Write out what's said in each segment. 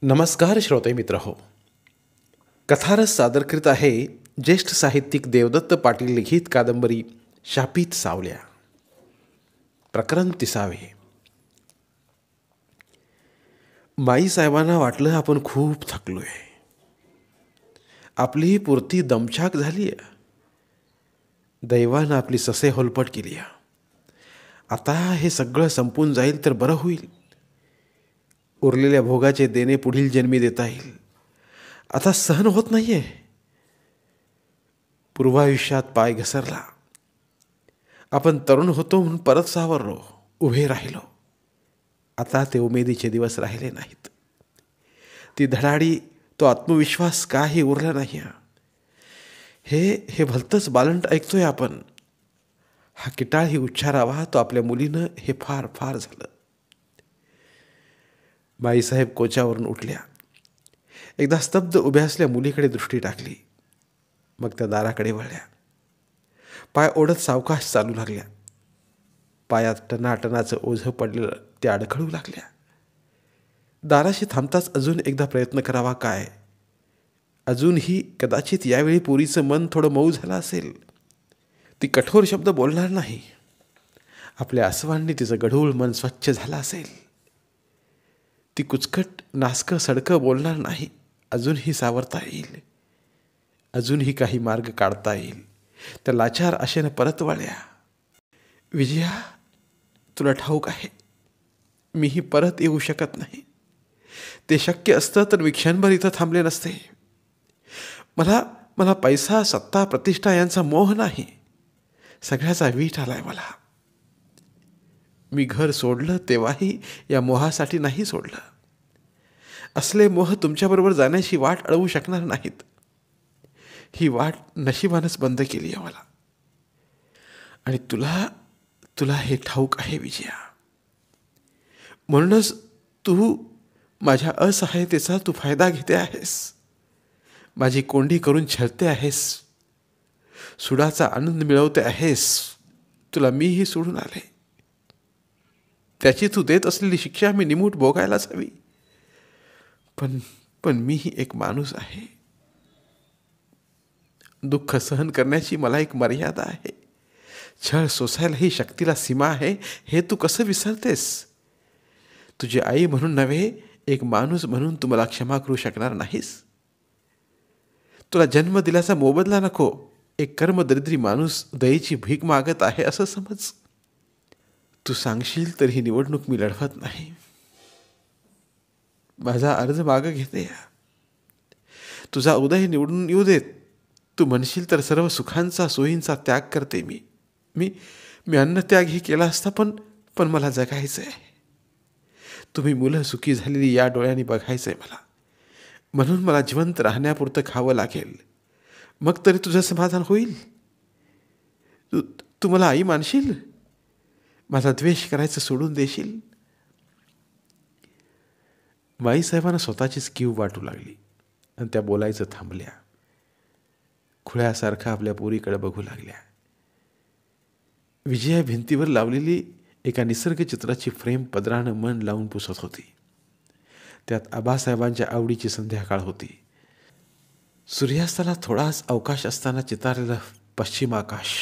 नमस्कार श्रोते मित्र हो. कथारस सादर करीत आहे ज्येष्ठ साहित्यिक देवदत्त पाटील लिखित कादंबरी शापित सावल्या. प्रकरण 30. माईसाहेबांना वाटलं आपण खूप थकलोय, आपली पुरती दमछाक झाली आहे. दैवानं आपली ससे होलपट केली आहे. आता हे सगळं संपून जाईल तर बरं होईल. उरलेल्या भोगाचे देणे पुढील जन्मी देता येईल. आता सहन होत नाहीये. पूर्वायुष्यात पाय घसरला. आपण तरुण होतो म्हणून परत सावरलो, उभे राहिलो. आता ते उमेदीचे दिवस राहिले नाहीत. ती धडाडी, तो आत्मविश्वास काही उरला नाही. हे भलतंच बालंट ऐकतोय आपण. हा किटाळही उच्चारावा तो आपल्या मुलीनं, हे फार फार झालं. बाईसाहेब कोच्यावरून उठल्या. एकदा स्तब्ध उभ्या असल्या मुलीकडे दृष्टी टाकली. मग त्या दाराकडे वळल्या. पाय ओढत सावकाश चालू लागल्या. पायात टनाटनाचं ओझं पडलेलं त्या अडखळू लागल्या. दाराशी थांबताच अजून एकदा प्रयत्न करावा काय. अजूनही कदाचित यावेळी पोरीचं मन थोडं मऊ झालं असेल. ती कठोर शब्द बोलणार नाही. आपल्या आसवांनी तिचं गढूळ मन स्वच्छ झालं असेल. ती कुचकट नासकं सडकं बोलणार नाही. अजूनही सावरता येईल. अजूनही काही मार्ग काढता येईल. त्या लाचार आशेनं परत वळल्या. विजया, तुला ठाऊक आहे, मीही परत येऊ शकत नाही. ते शक्य असतं तर मी क्षणभर इथं थांबले नसते. मला पैसा, सत्ता, प्रतिष्ठा यांचा मोह नाही. सगळ्याचा वीट आलाय मला. मी घर सोडलं तेव्हाही या मोहासाठी नाही सोडलं. असले मोह तुमच्याबरोबर जाण्याची वाट अडवू शकणार नाहीत. ही वाट नशिबानंच बंद केली आहे मला. आणि तुला हे ठाऊक आहे विजया. म्हणूनच तू माझ्या असहायतेचा फायदा घेते आहेस. माझी कोंडी करून छळते आहेस. सुडाचा आनंद मिळवते आहेस. तुला मीही सोडून आले. त्याची तू देत असलेली शिक्षा मी निमूट भोगायलाच हवी. पण मीही एक माणूस आहे. दुःख सहन करण्याची मला एक मर्यादा आहे. छळ सोसायलाही शक्तीला सीमा आहे. हे तू कसं विसरतेस? तुझी आई म्हणून नव्हे, एक माणूस म्हणून तू मला क्षमा करू शकणार नाहीस. तुला जन्म दिल्याचा मोबदला नको. एक कर्मदरिद्री माणूस दयेची भीक मागत आहे असं समज. तू सांगशील तर ही निवडणूक मी लढवत नाही. माझा अर्ज मागं घेते. तुझा उदय निवडून येऊ देत. तू म्हणशील तर सर्व सुखांचा सोयींचा त्याग करते मी अन्नत्यागही केला असता. पण मला जगायचं आहे. तुम्ही मुलं सुखी झालेली या डोळ्यांनी बघायचंय मला. म्हणून मला जिवंत राहण्यापुरतं खावं लागेल. मग तरी तुझं समाधान होईल. तू मला आई मानशील? माझा द्वेष करायचं सोडून देशील? माईसाहेबांना स्वतःचीच कीव वाटू लागली आणि त्या बोलायचं थांबल्या. खुळ्यासारखा आपल्या पोरीकडे बघू लागल्या. विजया भिंतीवर लावलेली एका निसर्गचित्राची फ्रेम पदरानं मन लावून पुसत होती. त्यात आबासाहेबांच्या आवडीची संध्याकाळ होती. सूर्यास्ताला थोडाच अवकाश असताना चितारलेलं पश्चिम आकाश.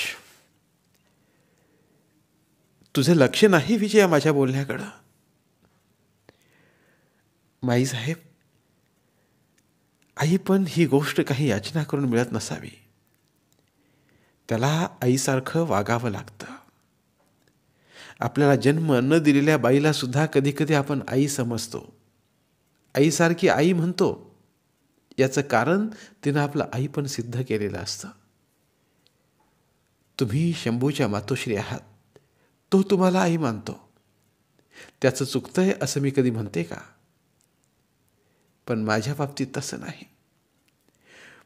तुझे लक्ष नाही विजया माझ्या बोलण्याकडं. माईसाहेब, आई पण ही गोष्ट काही याचना करून मिळत नसावी. त्याला आईसारखं वागावं लागतं. आपल्याला जन्म न दिलेल्या बाईला सुद्धा कधी कधी आपण आई समजतो. आईसारखी आई म्हणतो. याचं कारण तिनं आपलं आई पण सिद्ध केलेलं असतं. तुम्ही शंभूच्या मातोश्री आहात. तो तुम्हाला आई मानतो. त्याचं चुकतंय असं मी कधी म्हणते का? पण माझ्या बाबतीत तसं नाही.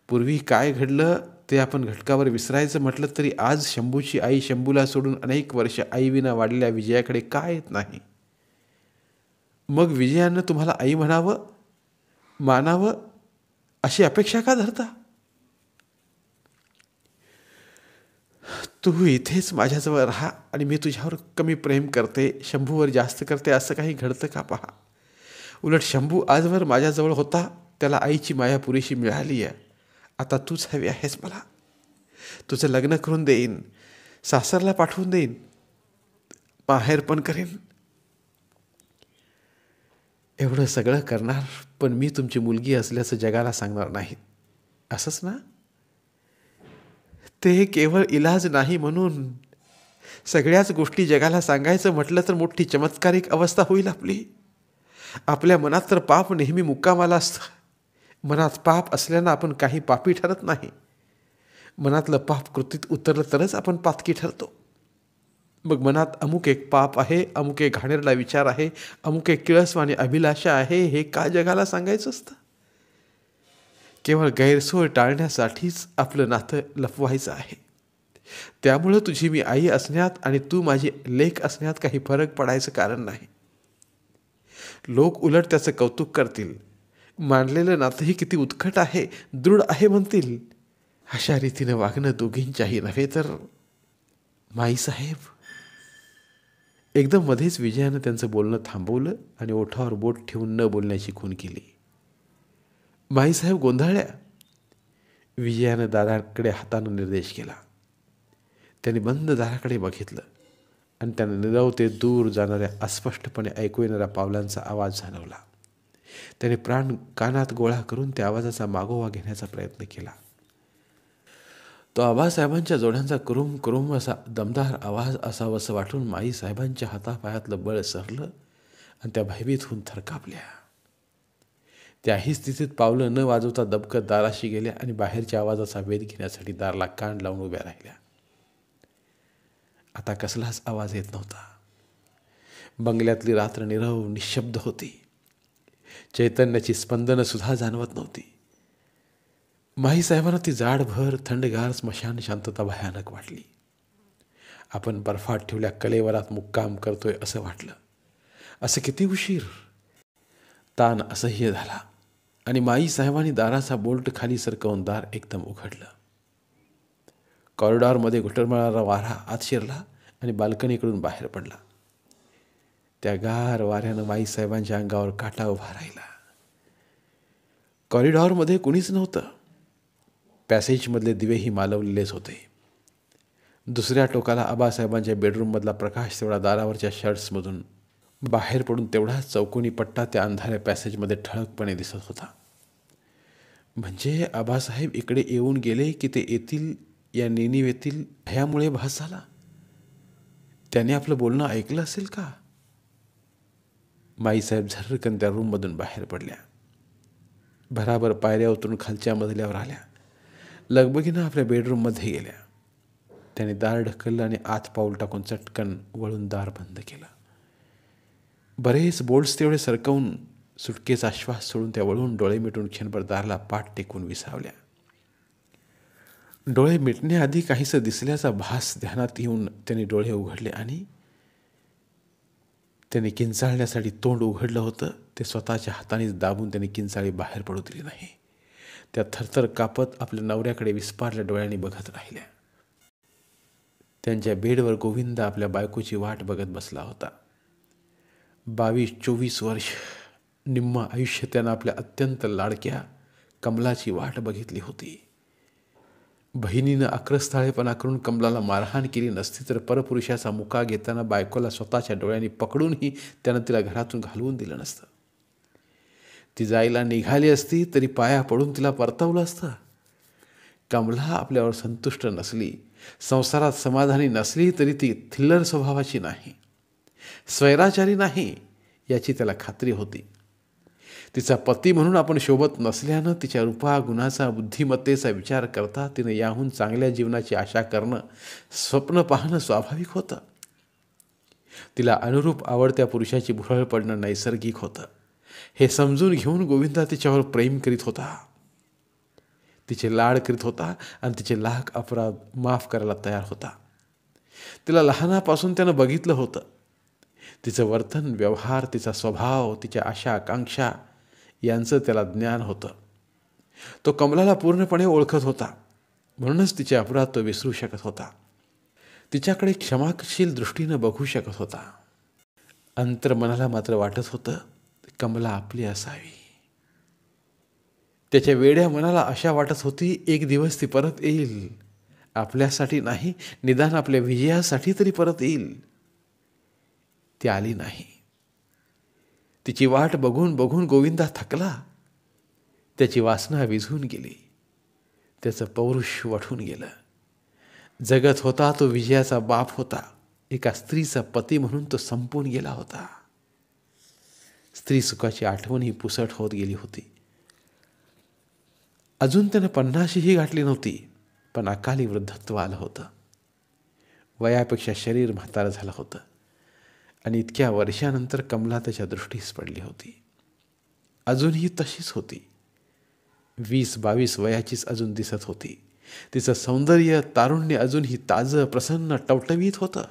पूर्वी काय घडलं ते आपण घटकावर विसरायचं म्हटलं तरी आज शंभूची आई शंभूला सोडून अनेक वर्ष आईविना वाढलेल्या विजयाकडे काय येत नाही. मग विजयानं तुम्हाला आई म्हणावं, मानावं अशी अपेक्षा का धरता? तू इथेच माझ्याजवळ राहा आणि मी तुझ्यावर कमी प्रेम करते, शंभूवर जास्त करते असं काही घडतं का पहा. उलट शंभू आजवर माझ्याजवळ होता, त्याला आईची माया पुरेशी मिळाली आहे. आता तूच हवी आहेस मला. तुझं लग्न करून देईन, सासरला पाठवून देईन, माहेर पण करेन. एवढं सगळं करणार, पण मी तुमची मुलगी असल्याचं जगाला सांगणार नाही, असंच ना? ते केवळ इलाज नाही म्हणून. सगळ्याच गोष्टी जगाला सांगायचं म्हटलं तर मोठी चमत्कारिक अवस्था होईल आपली. आपल्या मनात तर पाप नेहमी मुक्कामाला असतं. मनात पाप असल्यानं आपण काही पापी ठरत नाही. मनातलं पाप कृतीत उतरलं तरच आपण पातकी ठरतो. मग मनात अमुक एक पाप आहे, अमुक एक घाणेरडा विचार आहे, अमुक एक किळसवाणी अभिलाषा आहे, हे का जगाला सांगायचं असतं? केवळ गैरसोय टाळण्यासाठीच आपलं नातं लपवायचं आहे. त्यामुळं तुझी मी आई असण्यात आणि तू माझी लेक असण्यात काही फरक पडायचं कारण नाही. लोक उलट त्याचं कौतुक करतील. मानलेलं नातंही किती उत्कट आहे, दृढ आहे म्हणतील. अशा रीतीनं वागणं दोघींच्याही नव्हे तर. माईसाहेब. एकदम मध्येच विजयानं त्यांचं बोलणं थांबवलं आणि ओठावर बोट ठेवून न बोलण्याची खूण केली. माईसाहेब गोंधळल्या. विजयानं दाराकडे हातानं निर्देश केला. त्यांनी बंद दाराकडे बघितलं आणि त्यानं नीरव ते दूर जाणाऱ्या अस्पष्टपणे ऐकू येणाऱ्या पावलांचा आवाज जाणवला. त्याने प्राण कानात गोळा करून त्या आवाजाचा मागोवा घेण्याचा प्रयत्न केला. तो आबासाहेबांच्या जोड्यांचा कुरुम कुरुम असा दमदार आवाज असावंसं वाटून माईसाहेबांच्या हातापायातलं बळ सरलं आणि त्या भयभीत होऊन थरकापल्या. त्याही स्थितीत पावलं न वाजवता दबकत दाराशी गेल्या आणि बाहेरच्या आवाजाचा वेध घेण्यासाठी दाराला कान लावून उभ्या राहिल्या. आता कसलाच आवाज येत नव्हता. बंगल्यातली रात्र नीरव निशब्द होती. चैतन्याची स्पंदनं सुद्धा जाणवत नव्हती. माईसाहेबांना ती जाडभर थंडगार स्मशान शांतता भयानक वाटली. आपण बर्फात ठेवल्या कलेवरात मुक्काम करतोय असं वाटलं. असं किती उशीर. ताण असह्य झाला आणि माईसाहेबांनी दाराचा बोल्ट खाली सरकवून दार एकदम उघडलं. कॉरिडॉरमध्ये घुटमळणारा वारा आत शिरला आणि बाल्कनीकडून बाहेर पडला. त्या गार वाऱ्यानं माईसाहेबांच्या अंगावर काटा उभा राहिला. कॉरिडॉरमध्ये कुणीच नव्हतं. पॅसेजमधले दिवेही मालवलेलेच होते. दुसऱ्या टोकाला आबासाहेबांच्या बेडरूममधला प्रकाश तेवढा दारावरच्या शर्ट्समधून बाहेर पडून तेवढाच चौकोनी पट्टा त्या अंधाऱ्या पॅसेजमध्ये ठळकपणे दिसत होता. म्हणजे आबासाहेब इकडे येऊन गेले की ते येतील या नेणिवेतील भयामुळे भास झाला. त्याने आपलं बोलणं ऐकलं असेल का? माईसाहेब झर्रकन त्या रूममधून बाहेर पडल्या. भराभर पायऱ्या उतरून खालच्या मजल्यावर आल्या. लगबगीनं आपल्या बेडरूममध्ये गेल्या. त्याने दार ढकललं आणि आत पाऊल टाकून चटकन वळून दार बंद केलं. बरेच बोल्ट्स तेवढे सरकवून सुटकेचा श्वास सोडून त्या वळून डोळे मिटून क्षणभर दाराला पाठ टेकून विसावल्या. डोळे मिटण्याआधी काहीसं दिसल्याचा भास ध्यानात येऊन त्यांनी डोळे उघडले आणि त्याने किंचाळण्यासाठी तोंड उघडलं होतं ते स्वतःच्या हातानेच दाबून त्याने किंचाळी बाहेर पडू दिली नाही. त्या थरथर कापत आपल्या नवऱ्याकडे विस्पारल्या डोळ्यांनी बघत राहिल्या. त्यांच्या बेडवर गोविंदा आपल्या बायकोची वाट बघत बसला होता. 22-24 वर्ष निम्म आयुष्य त्यानं आपल्या अत्यंत लाडक्या कमलाची वाट बघितली होती. बहिणीनं आक्रस्ताळेपणा करून कमलाला मारहाण केली नसती तर परपुरुषाचा मुका घेताना बायकोला स्वतःच्या डोळ्यांनी पकडूनही त्यानं तिला घरातून घालवून दिलं नसतं. ती जायला निघाली असती तरी पाया पडून तिला परतवलं असतं. कमला आपल्यावर संतुष्ट नसली, संसारात समाधानी नसली तरी ती थिल्लर स्वभावाची नाही, स्वैराचारी नाही याची त्याला खात्री होती. तिचा पती म्हणून आपण शोभत नसल्यानं तिच्या रूपा गुणाचा बुद्धिमत्तेचा विचार करता तिनं याहून चांगल्या जीवनाची आशा करणं, स्वप्न पाहणं स्वाभाविक होतं. तिला अनुरूप आवडत्या पुरुषाची भुरळ पडणं नैसर्गिक होतं. हे समजून घेऊन गोविंदा तिच्यावर प्रेम करीत होता, तिचे लाड करीत होता आणि तिचे लाख अपराध माफ करायला तयार होता. तिला लहानापासून त्यानं बघितलं होतं. तिचं वर्तन व्यवहार, तिचा स्वभाव, तिच्या आशा आकांक्षा यांचं त्याला ज्ञान होतं. तो कमलाला पूर्णपणे ओळखत होता, म्हणूनच तिचे अपराध तो विसरू शकत होता. तिच्याकडे क्षमाशील दृष्टीनं बघू शकत होता. अंतर्मनाला मात्र वाटत होतं कमला आपली असावी. त्याच्या वेड्या मनाला आशा वाटत होती एक दिवस ती परत येईल. आपल्यासाठी नाही, निदान आपल्या विजयासाठी तरी परत येईल. ती आली नाही. तिची वाट बघून बघून गोविंदा थकला. त्याची वासना विझून गेली. त्याचं पौरुष वठून गेलं. जगत होता तो विजयाचा बाप होता. एका स्त्रीचा पती म्हणून तो संपून गेला होता. स्त्री सुखाची आठवण ही पुसट होत गेली होती. अजून त्यानं 50शीही गाठली नव्हती, पण अकाली वृद्धत्व आलं होतं. वयापेक्षा शरीर म्हातारं झालं होतं आणि इतक्या वर्षानंतर कमला त्याच्या दृष्टीस पडली होती. अजूनही तशीच होती. 20-22 वयाचीच अजून दिसत होती. तिचं सौंदर्य तारुण्य अजूनही ताजं प्रसन्न टवटवीत होतं.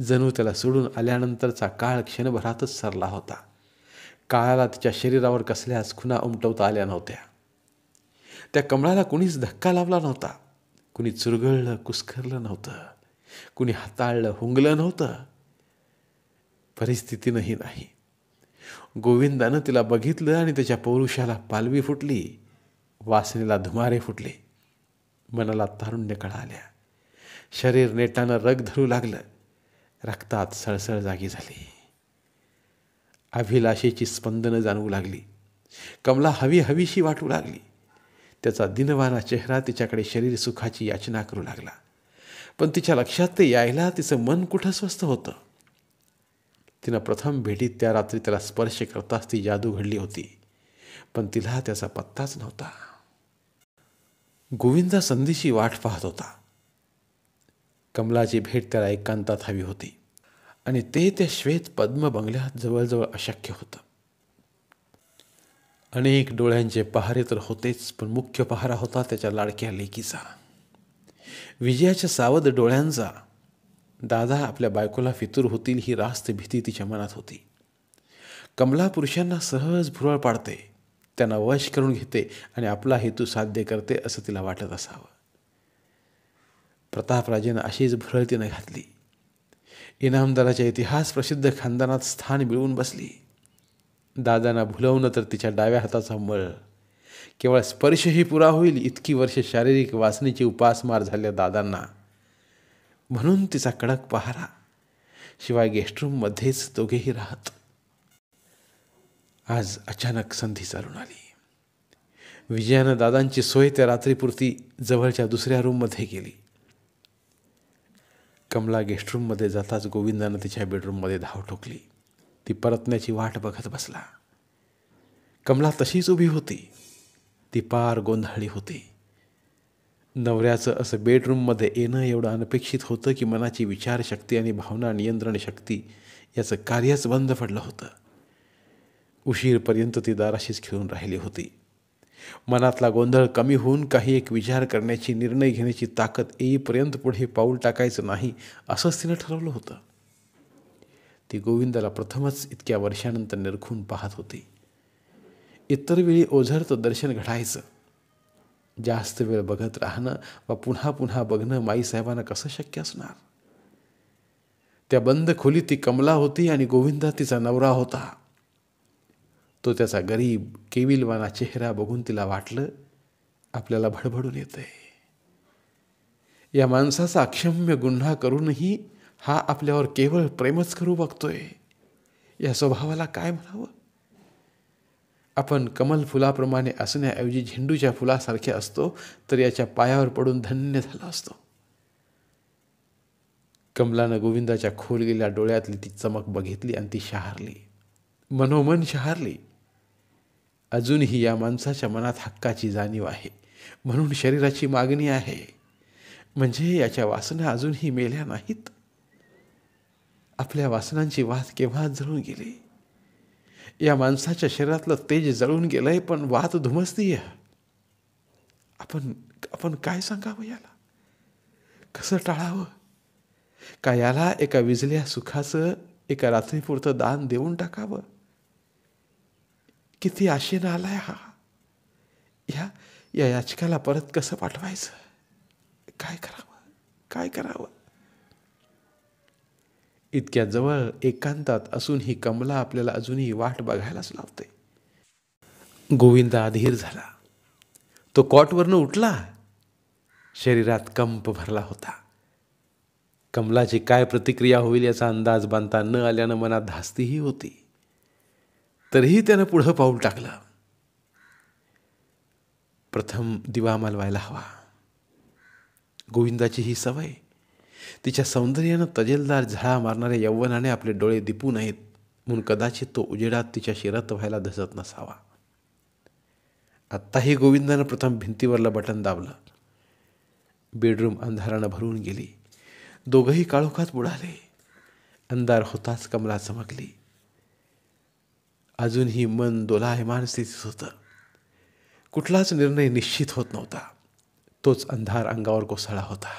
जणू त्याला सोडून आल्यानंतरचा काळ क्षणभरातच सरला होता. काळाला तिच्या शरीरावर कसल्याच खुणा उमटवता आल्या नव्हत्या. त्या कमळाला कुणीच धक्का लावला नव्हता. कुणी चुरगळलं कुस्करलं नव्हतं. कुणी हाताळलं हुंगलं नव्हतं. परिस्थितीनंही नाही. गोविंदानं तिला बघितलं आणि त्याच्या पौरुषाला पालवी फुटली. वासनेला धुमारे फुटले. मनाला तारुण्य कळाल्या. शरीर नेटानं रग धरू लागलं. रक्तात सळसळ जागी झाली. अभिलाषेची स्पंदनं जाणवू लागली. कमला हवी हवीशी वाटू लागली. त्याचा दिनवाना चेहरा तिच्याकडे शरीर सुखाची याचना करू लागला. पण तिच्या लक्षात ते यायला तिचं मन कुठं स्वस्थ होतं. तिनं प्रथम भेटीत त्या रात्री त्याला स्पर्श करताच ती जादू घडली होती, पण तिला त्याचा पत्ताच नव्हता. गोविंदा संधीची वाट पाहत होता. कमलाची भेट त्याला एकांतात हवी होती आणि ते त्या श्वेत पद्म बंगल्यात जवळजवळ अशक्य होतं. अनेक डोळ्यांचे पहारे तर होतेच, पण मुख्य पहारा होता त्याच्या लाडक्या लेकीचा. विजयाच्या सावध डोळ्यांचा. दादा आपल्या बायकोला फितूर होतील ही रास्त भीती तिच्या मनात होती. कमला पुरुषांना सहज भुरळ पाडते, त्यांना वश करून घेते आणि आपला हेतू साध्य करते असं तिला वाटत असावं. प्रतापराजेनं अशीच भुरळ तिनं घातली. इनामदाराच्या इतिहास प्रसिद्ध खानदानात स्थान मिळवून बसली. दादांना भुलवणं तर तिच्या डाव्या हाताचा मळ. केवळ स्पर्शही पुरा होईल इतकी वर्ष शारीरिक वासनेची उपासमार झाल्या दादांना. म्हणून तिचा कडक पहारा. शिवाय गेस्टरूममध्येच दोघेही राहत. आज अचानक संधी चालून आली. विजयानं दादांची सोय त्या रात्रीपुरती जवळच्या दुसऱ्या रूममध्ये केली. कमला गेस्टरूममध्ये जाताच गोविंदानं तिच्या बेडरूममध्ये धाव ठोकली. ती परतण्याची वाट बघत बसला. कमला तशीच उभी होती. ती पार गोंधळली होती. नवऱ्याचं असं बेडरूममध्ये येणं एवढं अनपेक्षित होतं की मनाची विचारशक्ती आणि भावना नियंत्रण शक्ती याचं कार्यच बंद पडलं होतं. उशीरपर्यंत ती दाराशीच खेळून राहिली होती. मनातला गोंधळ कमी होऊन काही एक विचार करण्याची, निर्णय घेण्याची ताकद येईपर्यंत पुढे पाऊल टाकायचं नाही असंच तिनं ठरवलं होतं. ती गोविंदाला प्रथमच इतक्या वर्षानंतर निरखून पाहत होती. इतर वेळी ओझरतं दर्शन घडायचं. जास्त वेळ बघत राहणं व पुन्हा पुन्हा बघणं माईसाहेबांना कसं शक्य असणार. त्या बंद खोलीत ती कमला होती आणि गोविंदा तिचा नवरा होता. तो त्याचा गरीब केविलवाना चेहरा बघून तिला वाटलं आपल्याला भडभडून येतंय. या माणसाचा अक्षम्य गुन्हा करूनही हा आपल्यावर केवळ प्रेमच करू बघतोय. या स्वभावाला काय म्हणावं. आपण कमल फुलाप्रमाणे असण्याऐवजी झेंडूच्या फुलासारखे असतो तर याच्या पायावर पडून धन्य झाला असतो. कमलानं गोविंदाच्या खोल गेल्या डोळ्यातली ती चमक बघितली आणि ती शहारली. मनोमन शहारली. अजूनही या माणसाच्या मनात हक्काची जाणीव आहे, म्हणून शरीराची मागणी आहे. म्हणजे याच्या वासना अजूनही मेल्या नाहीत. आपल्या वासनांची वात केव्हाच जळून गेली. या माणसाच्या शरीरातलं तेज जळून गेलंय, पण वात धुमसतीय. आपण काय सांगावं याला. कसं टाळावं. का याला एका विजल्या सुखाचं एका रात्रीपुरतं दान देऊन टाकावं. किती आशेनं आलाय हा. या याचकाला परत कसं पाठवायचं. काय करावं. इतक्या जवळ एकांतात असूनही कमला आपल्याला अजूनही वाट बघायलाच लावते. गोविंदा अधीर झाला. तो कॉटवरनं उठला. शरीरात कंप भरला होता. कमलाची काय प्रतिक्रिया होईल याचा अंदाज बांधता न आल्यानं मनात धास्तीही होती. तरीही त्यानं पुढं पाऊल टाकलं. प्रथम दिवा मालवायला हवा. गोविंदाची ही सवय. तिच्या सौंदर्यानं तजेलदार झळा मारणाऱ्या यौवनाने आपले डोळे दिपू नयेत म्हणून कदाचित तो उजेडात तिच्याशी रत व्हायला धसत नसावा. आत्ताही गोविंदानं प्रथम भिंतीवरलं बटन दाबलं. बेडरूम अंधारानं भरून गेली. दोघंही काळोखात बुडाले. अंधार होताच कमला चमकली. अजूनही मन दोलायमान स्थितीत होतं. कुठलाच निर्णय निश्चित होत नव्हता. तोच अंधार अंगावर कोसळला होता.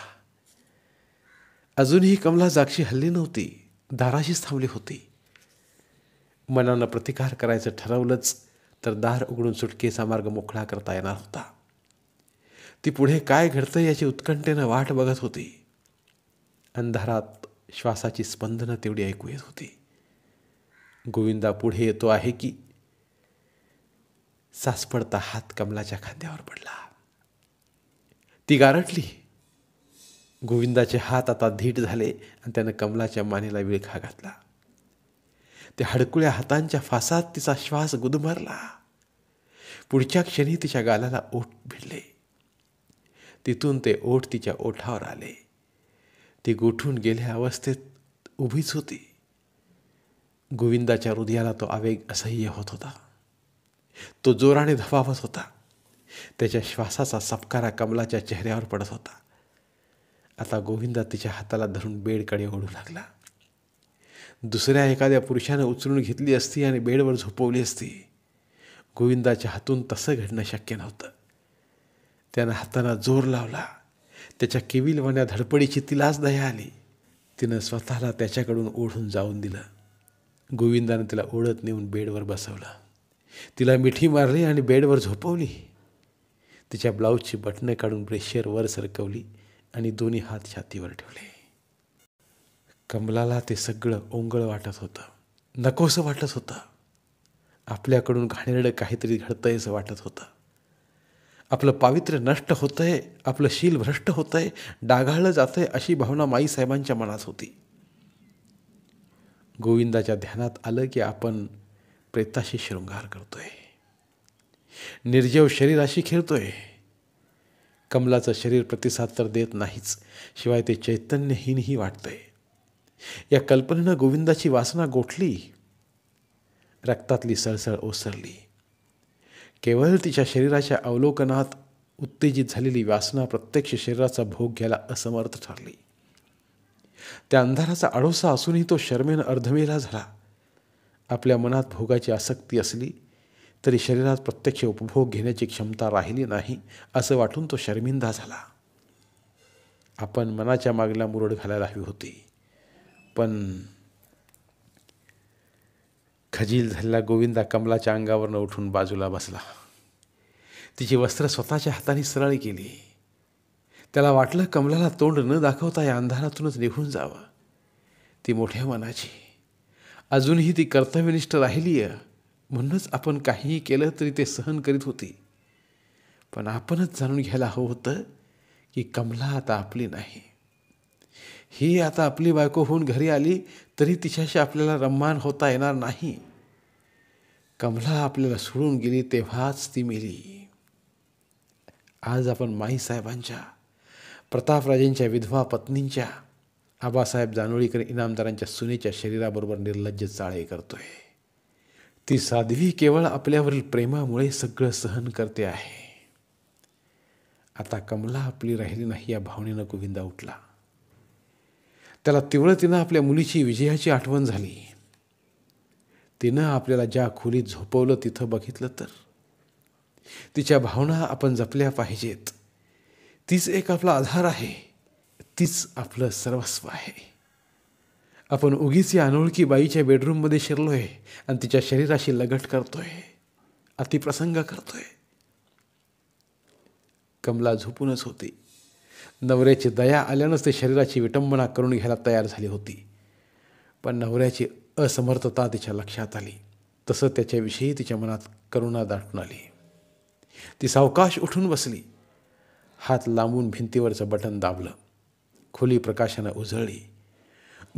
अजूनही कमला जागची हल्ली नव्हती. दाराशीच थांबली होती. मनानं प्रतिकार करायचं ठरवलंच तर दार उघडून सुटकेचा मार्ग मोकळा करता येणार होता. ती पुढे काय घडतं याची उत्कंठेनं वाट बघत होती. अंधारात श्वासाची स्पंदनं तेवढी ऐकू येत होती. गोविंदा पुढे येतो आहे की. सासपडता हात कमलाच्या खांद्यावर पडला. ती गारटली. गोविंदाचे हात आता धीट झाले आणि त्यानं कमलाच्या मानेला विळखा घातला. त्या हडकुळ्या हातांच्या फासात तिचा श्वास गुदमरला. पुढच्या क्षणी तिच्या गालाला ओठ भिडले. तिथून ते ओठ तिच्या ओठावर आले. ती गोठून गेल्या अवस्थेत उभीच होती. गोविंदाच्या हृदयाला तो आवेग असह्य होत होता. तो जोराने धपावत होता. त्याच्या श्वासाचा सपकारा कमलाच्या चेहऱ्यावर पडत होता. आता गोविंदा तिच्या हाताला धरून बेडकडे ओढू लागला. दुसऱ्या एखाद्या पुरुषानं उचलून घेतली असती आणि बेडवर झोपवली असती. गोविंदाच्या हातून तसं घडणं शक्य नव्हतं. त्यानं हाताला जोर लावला. त्याच्या केविलवाण्या धडपडीची तिलाच दया आली. तिनं स्वतःला त्याच्याकडून ओढून जाऊन दिलं. गोविंदानं तिला ओढत नेऊन बेडवर बसवलं. तिला मिठी मारली आणि बेडवर झोपवली. तिच्या ब्लाऊजची बटणं काढून ब्रेशियर वर सरकवली आणि दोन्ही हात छातीवर ठेवले. कमलाला ते सगळं ओंगळ वाटत होतं. नकोसं वाटत होतं. आपल्याकडून घाणेरडं काहीतरी घडतंय असं वाटत होतं. आपलं पावित्र्य नष्ट होतंय, आपलं शील भ्रष्ट होतंय, डागाळलं जातंय अशी भावना माईसाहेबांच्या मनात होती. गोविंदाच्या ध्यानात आलं की आपण प्रेताशी शृंगार करतोय, निर्जीव शरीराशी खेळतोय. कमलाचं शरीर प्रतिसाद तर देत नाहीच, शिवाय ते चैतन्यहीनही वाटतंय. या कल्पनेनं गोविंदाची वासना गोठली. रक्तातली सळसळ ओसरली. केवळ तिच्या शरीराच्या अवलोकनात उत्तेजित झालेली वासना प्रत्यक्ष शरीराचा भोग घ्यायला असमर्थ ठरली. त्या अंधाराचा आडोसा असूनही तो शर्मेनं अर्धमेला झाला. आपल्या मनात भोगाची आसक्ती असली तरी शरीरात प्रत्यक्ष उपभोग घेण्याची क्षमता राहिली नाही असं वाटून तो शर्मिंदा झाला. आपण मनाच्या मागला मुरड घालायला हवी होती. पण खजील झालेला गोविंदा कमलाच्या अंगावरनं उठून बाजूला बसला. तिची वस्त्र स्वतःच्या हाताने सरळ केली. त्याला वाटलं कमलाला तोंड न दाखवता या अंधारातूनच निघून जावं. ती मोठ्या मनाची, अजूनही ती कर्तव्यनिष्ठ राहिली आहे म्हणूनच आपण काहीही केलं तरी ते सहन करीत होती. पण आपणच जाणून घ्यायला हवं होतं की कमला आता आपली नाही. ही आता आपली बायको होऊन घरी आली तरी तिच्याशी आपल्याला रम्मान होता येणार नाही. कमला आपल्याला सोडून गेली तेव्हाच ती मेली. आज आपण माईसाहेबांच्या, प्रतापराजेंच्या विधवा पत्नींच्या, आबासाहेब जानोळीकर इनामदारांच्या सुनेच्या शरीराबरोबर निर्लज्ज चाळे करतोय. ती साध्वी केवळ आपल्यावरील प्रेमामुळे सगळं सहन करते आहे. आता कमला आपली राहिली नाही या भावनेनं गोविंदा उठला. त्याला तीव्रतेनं आपल्या मुलीची, विजयाची आठवण झाली. तिनं आपल्याला ज्या खोलीत झोपवलं तिथं बघितलं तर तिच्या भावना आपण जपल्या पाहिजेत. तीच एक आपला आधार आहे. तीच आपलं सर्वस्व आहे. आपण उगीच या अनोळखी बाईच्या बेडरूममध्ये शिरलोय आणि तिच्या शरीराशी लगट करतोय, अतिप्रसंग करतोय. कमला झोपूनच होती. नवऱ्याची दया आल्यानंच ते शरीराची विटंबना करून घ्यायला तयार झाली होती. पण नवऱ्याची असमर्थता तिच्या लक्षात आली. तसं त्याच्याविषयी तिच्या मनात करुणा दाटून आली. ती सावकाश उठून बसली. हात लांबून भिंतीवरचं बटन दाबलं. खोली प्रकाशानं उजळली.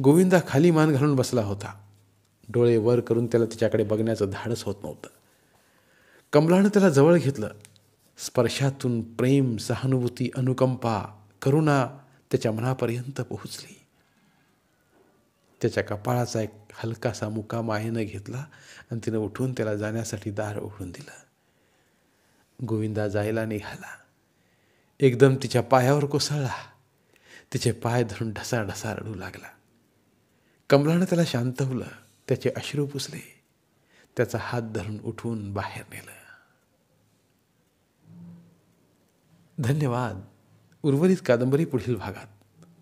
गोविंदा खाली मान घालून बसला होता. डोळे वर करून त्याला तिच्याकडे बघण्याचं धाडस होत नव्हतं. कमलानं त्याला जवळ घेतलं. स्पर्शातून प्रेम, सहानुभूती, अनुकंपा, करुणा त्याच्या मनापर्यंत पोहोचली. त्याच्या कपाळाचा एक हलकासा मुका मायेनं घेतला आणि तिनं उठून त्याला जाण्यासाठी दार उघडून दिलं. गोविंदा जायला निघाला. एकदम तिच्या पायावर कोसळला. तिचे पाय धरून ढसाढसा रडू लागला. कमलानं त्याला शांतवलं. त्याचे अश्रू पुसले. त्याचा हात धरून उठून बाहेर नेलं. धन्यवाद. उर्वरित कादंबरी पुढील भागात.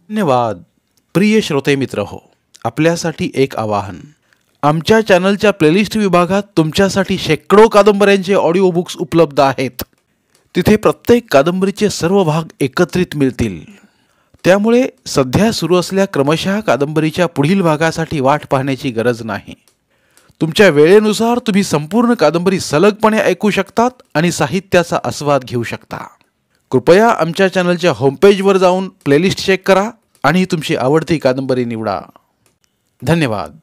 धन्यवाद. प्रिय श्रोते मित्र हो, आपल्यासाठी एक आवाहन. आमच्या चॅनलच्या प्लेलिस्ट विभागात तुमच्यासाठी शेकडो कादंबऱ्यांचे ऑडिओ बुक्स उपलब्ध आहेत. तिथे प्रत्येक कादंबरीचे सर्व भाग एकत्रित मिळतील. त्यामुळे सध्या सुरू असलेल्या क्रमशः कादंबरीच्या पुढील भागासाठी वाट पाहण्याची गरज नाही. तुमच्या वेळेनुसार तुम्ही संपूर्ण कादंबरी सलगपणे ऐकू शकतात आणि साहित्याचा आस्वाद घेऊ शकता. कृपया आमच्या चॅनलच्या होमपेजवर जाऊन प्लेलिस्ट चेक करा आणि तुमची आवडती कादंबरी निवडा. धन्यवाद.